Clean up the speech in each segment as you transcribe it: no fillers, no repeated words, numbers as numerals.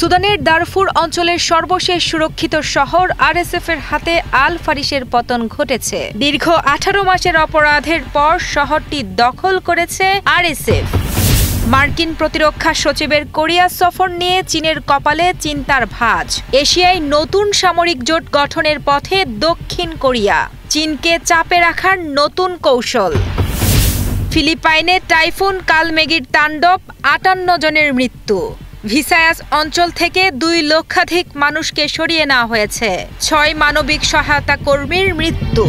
সুদানের দারফুর অঞ্চলের সর্বশেষ সুরক্ষিত শহর আরএসএফের হাতে আল ফারিসের পতন ঘটেছে। দীর্ঘ 18 মাসের অপরাধের পর শহরটি দখল করেছে আরএসএফ। মার্কিন প্রতিরক্ষা সচিবের কোরিয়া সফর নিয়ে চীনের কপালে চিন্তার ভাঁজ। এশিয়ায় নতুন সামরিক জোট গঠনের পথে দক্ষিণ কোরিয়া। চীনকে চাপে রাখার নতুন কৌশল। ফিলিপাইনে টাইফুন কালমেগির তাণ্ডব, 58 জনের মৃত্যু। ভিসায়াস অঞ্চল থেকে 2 লক্ষাধিক মানুষকে সরিয়ে নেওয়া হয়েছে। 6 মানবিক সহায়তা কর্মীর মৃত্যু।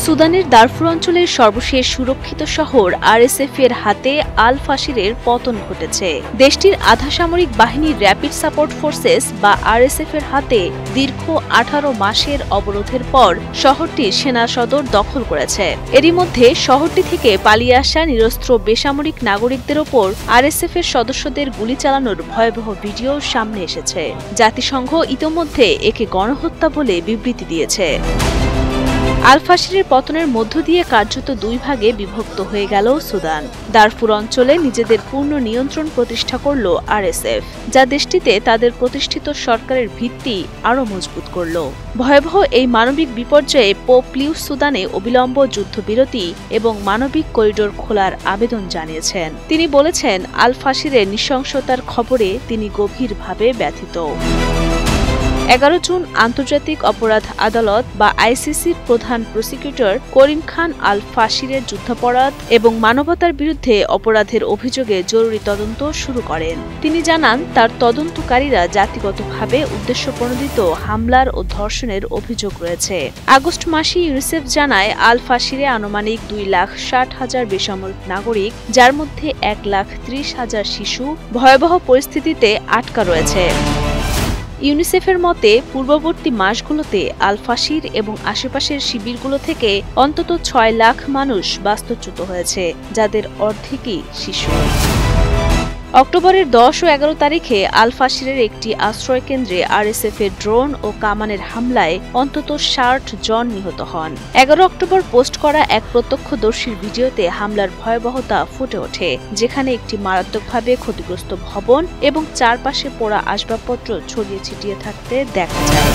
সুদানের দারফুর অঞ্চলের সর্বশেষ সুরক্ষিত শহর আরএসএফ এর হাতে আল ফাশিরের পতন ঘটেছে। দেশটির আধা সামরিক বাহিনীর র্যাপিড সাপোর্ট ফোর্সেস বা আরএসএফ এর হাতে দীর্ঘ 18 মাসের অবরোধের পর শহরটির সেনা সদর দখল করেছে। এরই মধ্যে শহরটি থেকে পালিয়ে আসা নিরস্ত্র বেসামরিক নাগরিকদের ওপর আরএসএফ এর সদস্যদের গুলি চালানোর ভয়াবহ ভিডিও সামনে এসেছে। জাতিসংঘ ইতোমধ্যে একে গণহত্যা বলে বিবৃতি দিয়েছে। আল ফাশিরের পতনের মধ্য দিয়ে কার্যত 2 ভাগে বিভক্ত হয়ে গেল সুদান। দারফুর অঞ্চলে নিজেদের পূর্ণ নিয়ন্ত্রণ প্রতিষ্ঠা করল আরএসএফ, যা দেশটিতে তাদের প্রতিষ্ঠিত সরকারের ভিত্তি আরও মজবুত করল। ভয়াবহ এই মানবিক বিপর্যয়ে পোপ লিউস সুদানে অবিলম্ব যুদ্ধবিরতি এবং মানবিক করিডোর খোলার আবেদন জানিয়েছেন। তিনি বলেছেন, আল ফাশিরের নৃশংসতার খবরে তিনি গভীরভাবে ব্যথিত। 11 জুন আন্তর্জাতিক অপরাধ আদালত বা আইসিসির প্রধান প্রসিকিউটর করিম খান আল ফাশিরের যুদ্ধাপরাধ এবং মানবতার বিরুদ্ধে অপরাধের অভিযোগে জরুরি তদন্ত শুরু করেন। তিনি জানান, তার তদন্তকারীরা জাতিগতভাবে উদ্দেশ্যপ্রণোদিত হামলার ও ধর্ষণের অভিযোগ রয়েছে। আগস্ট মাসে ইউনিসেফ জানায়, আল ফাশিরে আনুমানিক 2,60,000 বেসামরিক নাগরিক, যার মধ্যে 1,30,000 শিশু ভয়াবহ পরিস্থিতিতে আটকা রয়েছে। ইউনিসেফের মতে, পূর্ববর্তী মাসগুলোতে আল ফাশির এবং আশেপাশের শিবিরগুলো থেকে অন্তত 6 লাখ মানুষ বাস্তুচ্যুত হয়েছে, যাদের অর্ধেকই শিশু। অক্টোবরের 10 ও 11 তারিখে আল ফাশিরের একটি আশ্রয়কেন্দ্রে আরএসএফ এর ড্রোন ও কামানের হামলায় অন্তত 60 জন নিহত হন। 11 অক্টোবর পোস্ট করা এক প্রত্যক্ষদর্শীর ভিডিওতে হামলার ভয়াবহতা ফুটে ওঠে, যেখানে একটি মারাত্মকভাবে ক্ষতিগ্রস্ত ভবন এবং চারপাশে পোড়া আসবাবপত্র ছড়িয়ে ছিটিয়ে থাকতে দেখা যায়।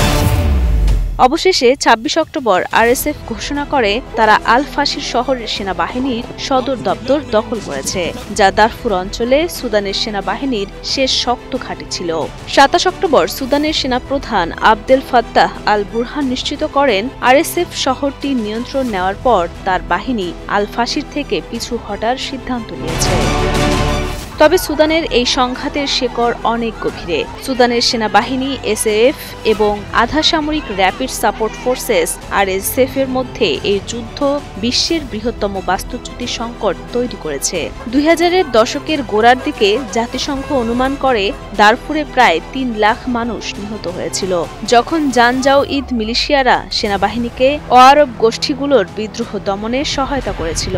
অবশেষে 26 অক্টোবর আরএসএফ ঘোষণা করে তারা আল ফাশির শহরের সেনাবাহিনীর সদর দপ্তর দখল করেছে, যা দারফুর অঞ্চলে সুদানের সেনাবাহিনীর শেষ শক্ত ঘাঁটি ছিল। 27 অক্টোবর সুদানের সেনাপ্রধান আবদেল ফাত্তাহ আল বুরহান নিশ্চিত করেন, আরএসএফ শহরটি নিয়ন্ত্রণ নেওয়ার পর তার বাহিনী আল ফাশির থেকে পিছু হটার সিদ্ধান্ত নিয়েছে। তবে সুদানের এই সংঘাতের শেকড় অনেক গভীরে। সুদানের সেনাবাহিনী এসএএফ এবং আধা সামরিক র্যাপিড সাপোর্ট ফোর্সেস আরএসএফ এর মধ্যে এই যুদ্ধ বিশ্বের বৃহত্তম বাস্তুচ্যুতি সংকট তৈরি করেছে। 2000-এর দশকের গোড়ার দিকে জাতিসংঘ অনুমান করে দারফুরে প্রায় 3 লাখ মানুষ নিহত হয়েছিল, যখন জানজাওঈদ মিলিশিয়ারা সেনাবাহিনীকে অআরব গোষ্ঠীগুলোর বিদ্রোহ দমনে সহায়তা করেছিল।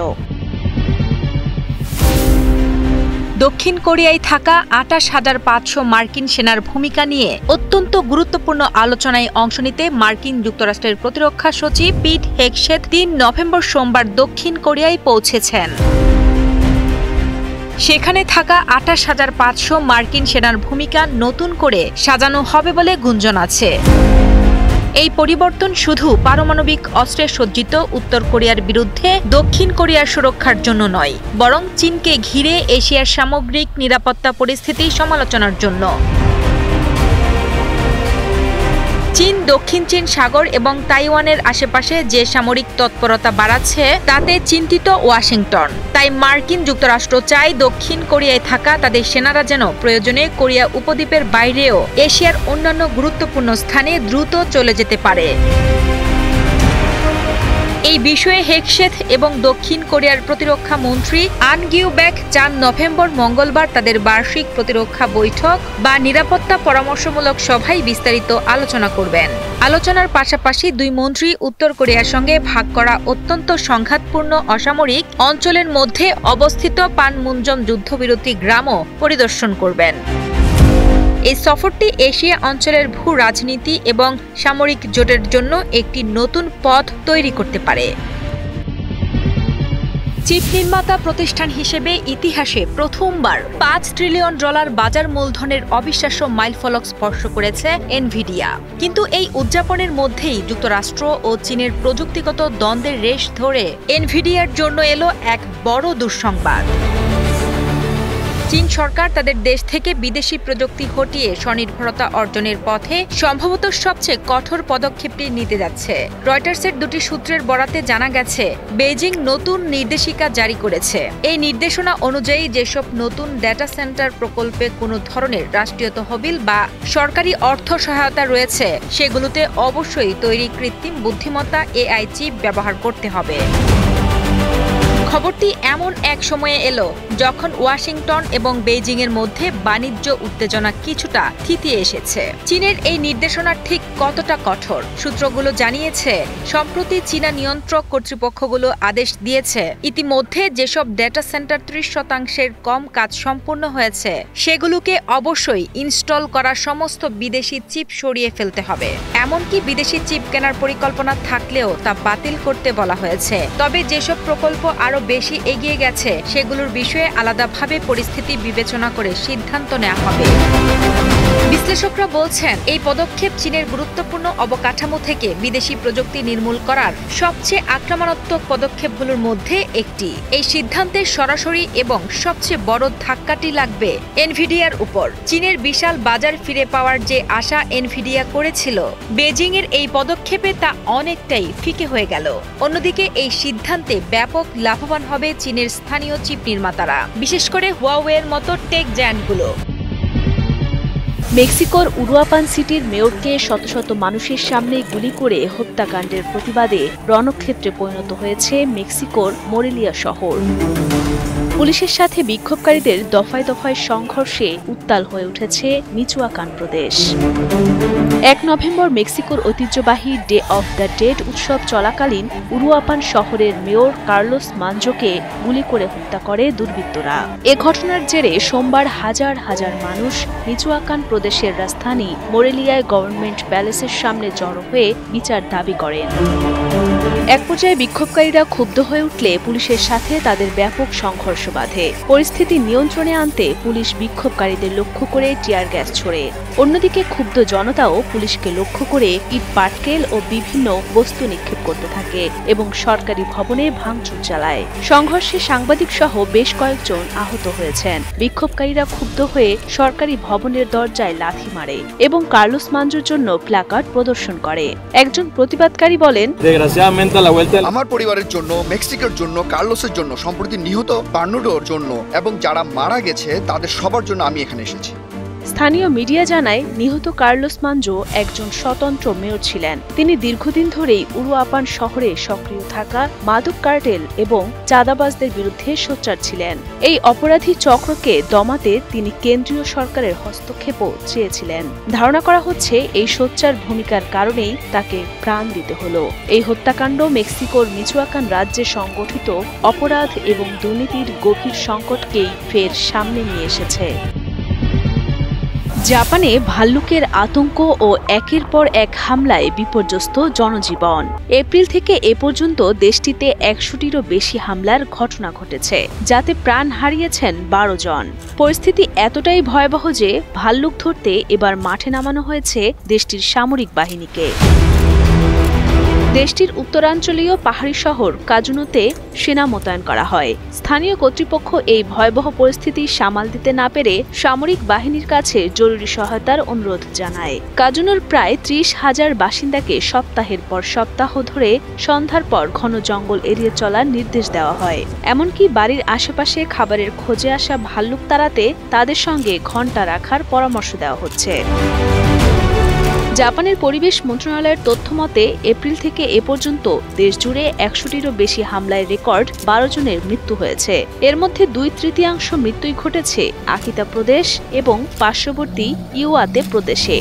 দক্ষিণ কোরিয়ায় থাকা 28,500 মার্কিন সেনার ভূমিকা নিয়ে অত্যন্ত গুরুত্বপূর্ণ আলোচনায় অংশ নিতে মার্কিন যুক্তরাষ্ট্রের প্রতিরক্ষা সচিব পিট হেগসেথ 3 নভেম্বর সোমবার দক্ষিণ কোরিয়ায় পৌঁছেছেন। সেখানে থাকা 28,500 মার্কিন সেনার ভূমিকা নতুন করে সাজানো হবে বলে গুঞ্জন আছে। এই পরিবর্তন শুধু পারমাণবিক অস্ত্রে সজ্জিত উত্তর কোরিয়ার বিরুদ্ধে দক্ষিণ কোরিয়ার সুরক্ষার জন্য নয়, বরং চীনকে ঘিরে এশিয়ার সামগ্রিক নিরাপত্তা পরিস্থিতি সমালোচনার জন্য। চীন দক্ষিণ চীন সাগর এবং তাইওয়ানের আশেপাশে যে সামরিক তৎপরতা বাড়াচ্ছে তাতে চিন্তিত ওয়াশিংটন। তাই মার্কিন যুক্তরাষ্ট্র চায় দক্ষিণ কোরিয়ায় থাকা তাদের সেনারা যেন প্রয়োজনে কোরিয়া উপদ্বীপের বাইরেও এশিয়ার অন্যান্য গুরুত্বপূর্ণ স্থানে দ্রুত চলে যেতে পারে। এই বিষয়ে হেগসেথ এবং দক্ষিণ কোরিয়ার প্রতিরক্ষা মন্ত্রী আন গিউব্যাক 4 নভেম্বর মঙ্গলবার তাদের বার্ষিক প্রতিরক্ষা বৈঠক বা নিরাপত্তা পরামর্শমূলক সভায় বিস্তারিত আলোচনা করবেন। আলোচনার পাশাপাশি 2 মন্ত্রী উত্তর কোরিয়ার সঙ্গে ভাগ করা অত্যন্ত সংঘাতপূর্ণ অসামরিক অঞ্চলের মধ্যে অবস্থিত পানমুনজম যুদ্ধবিরতি গ্রামও পরিদর্শন করবেন। এই সফরটি এশিয়া অঞ্চলের ভূ রাজনীতি এবং সামরিক জোটের জন্য একটি নতুন পথ তৈরি করতে পারে। চিপ নির্মাতা প্রতিষ্ঠান হিসেবে ইতিহাসে প্রথমবার $5 ট্রিলিয়ন বাজার মূলধনের অবিশ্বাস্য মাইলফলক স্পর্শ করেছে এনভিডিয়া। কিন্তু এই উদযাপনের মধ্যেই যুক্তরাষ্ট্র ও চীনের প্রযুক্তিগত দ্বন্দ্বের রেশ ধরে এনভিডিয়ার জন্য এলো এক বড় দুঃসংবাদ। চীন সরকার তাদের দেশ থেকে বিদেশি প্রযুক্তি হটিয়ে স্বনির্ভরতা অর্জনের পথে সম্ভবত সবচেয়ে কঠোর পদক্ষেপটি নিতে যাচ্ছে। রয়টার্সের দুটি সূত্রের বরাতে জানা গেছে, বেইজিং নতুন নির্দেশিকা জারি করেছে। এই নির্দেশনা অনুযায়ী যেসব নতুন ডেটা সেন্টার প্রকল্পে কোনো ধরনের রাষ্ট্রীয় তহবিল বা সরকারি অর্থ সহায়তা রয়েছে, সেগুলোতে অবশ্যই তৈরি কৃত্রিম বুদ্ধিমত্তা AI চিপ ব্যবহার করতে হবে। খবরটি এমন এক সময়ে এলো যখন ওয়াশিংটন এবং বেইজিংয়ের মধ্যে বাণিজ্য উত্তেজনা কিছুটা থিতিয়ে এসেছে। চীনের এই নির্দেশনা ঠিক কতটা কঠোর? সূত্রগুলো জানিয়েছে, সম্প্রতি চীনা নিয়ন্ত্রক কর্তৃপক্ষগুলো আদেশ দিয়েছে, ইতিমধ্যে যেসব ডেটা সেন্টার 30% কম কাজ সম্পূর্ণ হয়েছে, সেগুলোকে অবশ্যই ইনস্টল করা সমস্ত বিদেশি চিপ সরিয়ে ফেলতে হবে। এমনকি বিদেশি চিপ কেনার পরিকল্পনা থাকলেও তা বাতিল করতে বলা হয়েছে। তবে যেসব প্রকল্প আরো বেশি এগিয়ে গেছে, সেগুলোর বিষয়ে আলাদাভাবে পরিস্থিতি বিবেচনা করে সিদ্ধান্ত নেওয়া হবে। বিশ্লেষকরা বলছেন, এই পদক্ষেপ চীনের গুরুত্বপূর্ণ অবকাঠামো থেকে বিদেশি প্রযুক্তি নির্মূল করার সবচেয়ে আক্রমণাত্মক পদক্ষেপগুলোর মধ্যে একটি। এই সিদ্ধান্তের সরাসরি এবং সবচেয়ে বড় ধাক্কাটি লাগবে এনভিডিয়ার উপর। চীনের বিশাল বাজার ফিরে পাওয়ার যে আশা এনভিডিয়া করেছিল, বেজিংয়ের এই পদক্ষেপে তা অনেকটাই ফিকে হয়ে গেল। অন্যদিকে এই সিদ্ধান্তে ব্যাপক লাভবান হবে চীনের স্থানীয় চিপ নির্মাতারা, বিশেষ করে হুয়াওয়ের মতো টেক জায়ান্টগুলো। মেক্সিকোর উরুয়াপান সিটির মেয়রকে শত শত মানুষের সামনে গুলি করে হত্যাকাণ্ডের প্রতিবাদে রণক্ষেত্রে পরিণত হয়েছে মেক্সিকোর মোরেলিয়া শহর। পুলিশের সাথে বিক্ষোভকারীদের দফায় দফায় সংঘর্ষে উত্তাল হয়ে উঠেছে মিচুয়াকান প্রদেশ। 1 নভেম্বর মেক্সিকোর ঐতিহ্যবাহী ডে অফ দ্য ডেড উৎসব চলাকালীন উরুয়াপান শহরের মেয়র কার্লোস মানজোকে গুলি করে হত্যা করে দুর্বৃত্তরা। এ ঘটনার জেরে সোমবার হাজার হাজার মানুষ মিচুয়াকান প্রদেশের রাজধানী মোরেলিয়ায় গভর্নমেন্ট প্যালেসের সামনে জড়ো হয়ে বিচার দাবি করেন। এক পর্যায়ে বিক্ষোভকারীরা ক্ষুব্ধ হয়ে উঠলে পুলিশের সাথে তাদের ব্যাপক সংঘর্ষ বাধে। পরিস্থিতি নিয়ন্ত্রণে আনতে পুলিশ বিক্ষোভকারীদের লক্ষ্য করে টিয়ার গ্যাস ছোড়ে। অন্যদিকে ক্ষুব্ধ জনতাও পুলিশকে লক্ষ্য করে ইট পাটকেল ও বিভিন্ন বস্তু নিক্ষেপ করতে থাকে এবং সরকারি ভবনে ভাঙচুর চালায়। সংঘর্ষে সাংবাদিক সহ বেশ কয়েকজন আহত হয়েছেন। বিক্ষোভকারীরা ক্ষুব্ধ হয়ে সরকারি ভবনের দরজায় লাথি মারে এবং কার্লোস মানজোর জন্য প্ল্যাকার্ড প্রদর্শন করে। একজন প্রতিবাদকারী বলেন, আমার পরিবারের জন্য, মেক্সিকোর জন্য, কার্লোসের জন্য, সম্প্রতি নিহত বার্নুডোর জন্য এবং যারা মারা গেছে তাদের সবার জন্য আমি এখানে এসেছি। স্থানীয় মিডিয়া জানায়, নিহত কার্লোস মানজো একজন স্বতন্ত্র মেয়র ছিলেন। তিনি দীর্ঘদিন ধরেই উরুয়াপান শহরে সক্রিয় থাকা মাদক কার্টেল এবং চাঁদাবাজদের বিরুদ্ধে সোচ্চার ছিলেন। এই অপরাধী চক্রকে দমাতে তিনি কেন্দ্রীয় সরকারের হস্তক্ষেপও চেয়েছিলেন। ধারণা করা হচ্ছে, এই সোচ্চার ভূমিকার কারণেই তাকে প্রাণ দিতে হলো। এই হত্যাকাণ্ড মেক্সিকোর মিচুয়াকান রাজ্যে সংগঠিত অপরাধ এবং দুর্নীতির গভীর সংকটকেই ফের সামনে নিয়ে এসেছে। জাপানে ভাল্লুকের আতঙ্ক ও একের পর এক হামলায় বিপর্যস্ত জনজীবন। এপ্রিল থেকে এ পর্যন্ত দেশটিতে 100টিরও বেশি হামলার ঘটনা ঘটেছে, যাতে প্রাণ হারিয়েছেন 12 জন। পরিস্থিতি এতটাই ভয়াবহ যে ভাল্লুক ধরতে এবার মাঠে নামানো হয়েছে দেশটির সামরিক বাহিনীকে। দেশটির উত্তরাঞ্চলীয় পাহাড়ি শহর কাজুনোতে সেনা মোতায়েন করা হয়। স্থানীয় কর্তৃপক্ষ এই ভয়াবহ পরিস্থিতি সামাল দিতে না পেরে সামরিক বাহিনীর কাছে জরুরি সহায়তার অনুরোধ জানায়। কাজুনোর প্রায় 30,000 বাসিন্দাকে সপ্তাহের পর সপ্তাহ ধরে সন্ধ্যার পর ঘন জঙ্গল এড়িয়ে চলার নির্দেশ দেওয়া হয়। এমনকি বাড়ির আশেপাশে খাবারের খোঁজে আসা ভাল্লুক তাড়াতে তাদের সঙ্গে ঘণ্টা রাখার পরামর্শ দেওয়া হচ্ছে। জাপানের পরিবেশ মন্ত্রণালয়ের তথ্য মতে এপ্রিল থেকে এ পর্যন্ত দেশজুড়ে 100টিরও বেশি হামলায় রেকর্ড 12 জনের মৃত্যু হয়েছে। এর মধ্যে 2/3 মৃত্যুই ঘটেছে আকিতা প্রদেশ এবং পার্শ্ববর্তী ইওয়াতে প্রদেশে।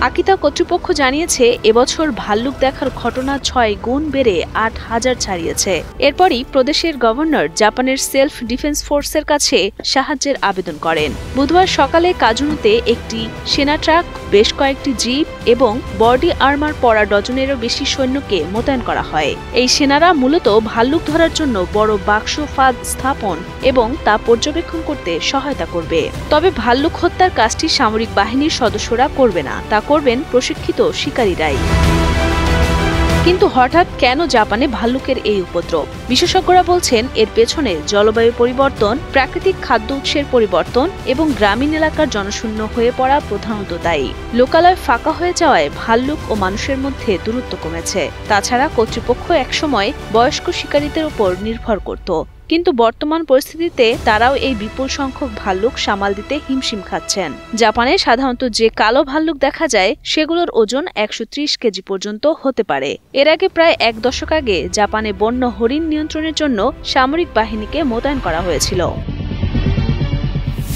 আকিতা কর্তৃপক্ষ জানিয়েছে, এবছর ভাল্লুক দেখার ঘটনা 6 গুণ বেড়ে 8,000 ছাড়িয়েছে। এরপরই প্রদেশের গভর্নর জাপানের সেলফ ডিফেন্স ফোর্সের কাছে সাহায্যের আবেদন করেন। বুধবার সকালে কাজুনুতে একটি সেনা ট্রাক, বেশ কয়েকটি জিপ এবং বডি আর্মার পরা ডজনেরও বেশি সৈন্যকে মোতায়েন করা হয়। এই সেনারা মূলত ভাল্লুক ধরার জন্য বড় বাক্স ফাঁদ স্থাপন এবং তা পর্যবেক্ষণ করতে সহায়তা করবে। তবে ভাল্লুক হত্যার কাজটি সামরিক বাহিনীর সদস্যরা করবে না, তা করবেন প্রশিক্ষিত শিকারীরাই। কিন্তু হঠাৎ কেন জাপানে ভাল্লুকের এই উপদ্রব? বিশেষজ্ঞরা বলছেন, এর পেছনে জলবায়ু পরিবর্তন, প্রাকৃতিক খাদ্য উৎসের পরিবর্তন এবং গ্রামীণ এলাকার জনশূন্য হয়ে পড়া প্রধানত দায়ী। লোকালয় ফাঁকা হয়ে যাওয়ায় ভাল্লুক ও মানুষের মধ্যে দূরত্ব কমেছে। তাছাড়া কর্তৃপক্ষ একসময় বয়স্ক শিকারীদের উপর নির্ভর করত, কিন্তু বর্তমান পরিস্থিতিতে তারাও এই বিপুল সংখ্যক ভাল্লুক সামাল দিতে হিমশিম খাচ্ছেন। জাপানে সাধারণত যে কালো ভাল্লুক দেখা যায় সেগুলোর ওজন 130 কেজি পর্যন্ত হতে পারে। এর আগে প্রায় 1 দশক আগে জাপানে বন্য হরিণ নিয়ন্ত্রণের জন্য সামরিক বাহিনীকে মোতায়েন করা হয়েছিল।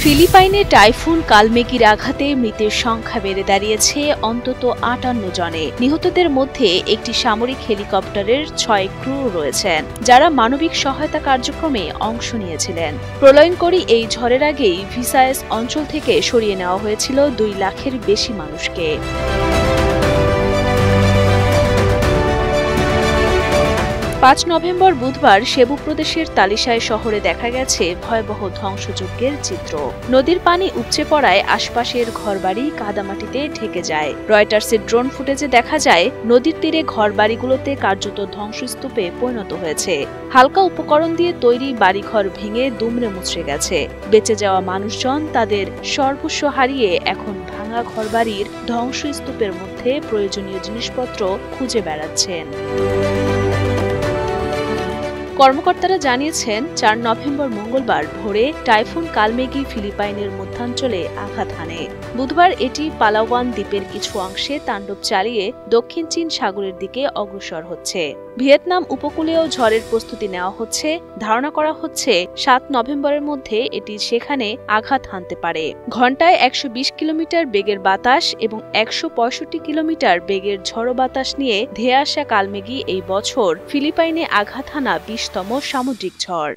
ফিলিপাইনে টাইফুন কালমেগির আঘাতে মৃতের সংখ্যা বেড়ে দাঁড়িয়েছে অন্তত 58 জনে। নিহতদের মধ্যে একটি সামরিক হেলিকপ্টারের 6 ক্রু রয়েছেন, যারা মানবিক সহায়তা কার্যক্রমে অংশ নিয়েছিলেন। প্রলয়ঙ্করী এই ঝড়ের আগেই ভিসায়াস অঞ্চল থেকে সরিয়ে নেওয়া হয়েছিল 2 লাখের বেশি মানুষকে। 5 নভেম্বর বুধবার সেবু প্রদেশের তালিশায় শহরে দেখা গেছে ভয়াবহ ধ্বংসযজ্ঞের চিত্র। নদীর পানি উপচে পড়ায় আশপাশের ঘরবাড়ি কাদামাটিতে ঢেকে যায়। রয়টার্সের ড্রোন ফুটেজে দেখা যায়, নদীর তীরে ঘরবাড়িগুলোতে কার্যত ধ্বংসস্তূপে পরিণত হয়েছে। হালকা উপকরণ দিয়ে তৈরি বাড়িঘর ভেঙে দুমড়ে মুচড়ে গেছে। বেঁচে যাওয়া মানুষজন তাদের সর্বস্ব হারিয়ে এখন ভাঙা ঘরবাড়ির ধ্বংসস্তূপের মধ্যে প্রয়োজনীয় জিনিসপত্র খুঁজে বেড়াচ্ছেন। কর্মকর্তারা জানিয়েছেন, 4 নভেম্বর মঙ্গলবার ভোরে টাইফুন কালমেগি ফিলিপাইনের মধ্যাঞ্চলে আঘাত হানে। বুধবার এটি পালাওয়ান দ্বীপের কিছু অংশে তাণ্ডব চালিয়ে দক্ষিণ চীন সাগরের দিকে অগ্রসর হচ্ছে। ভিয়েতনাম উপকূলেও ঝড়ের প্রস্তুতি নেওয়া হচ্ছে। ধারণা করা হচ্ছে 7 নভেম্বরের মধ্যে এটি সেখানে আঘাত হানতে পারে। ঘণ্টায় 120 কিলোমিটার বেগের বাতাস এবং 165 কিলোমিটার বেগের ঝড়ো বাতাস নিয়ে ধেয়ে আসা কালমেগি এই বছর ফিলিপাইনে আঘাত হানা 20তম সামুদ্রিক ঝড়।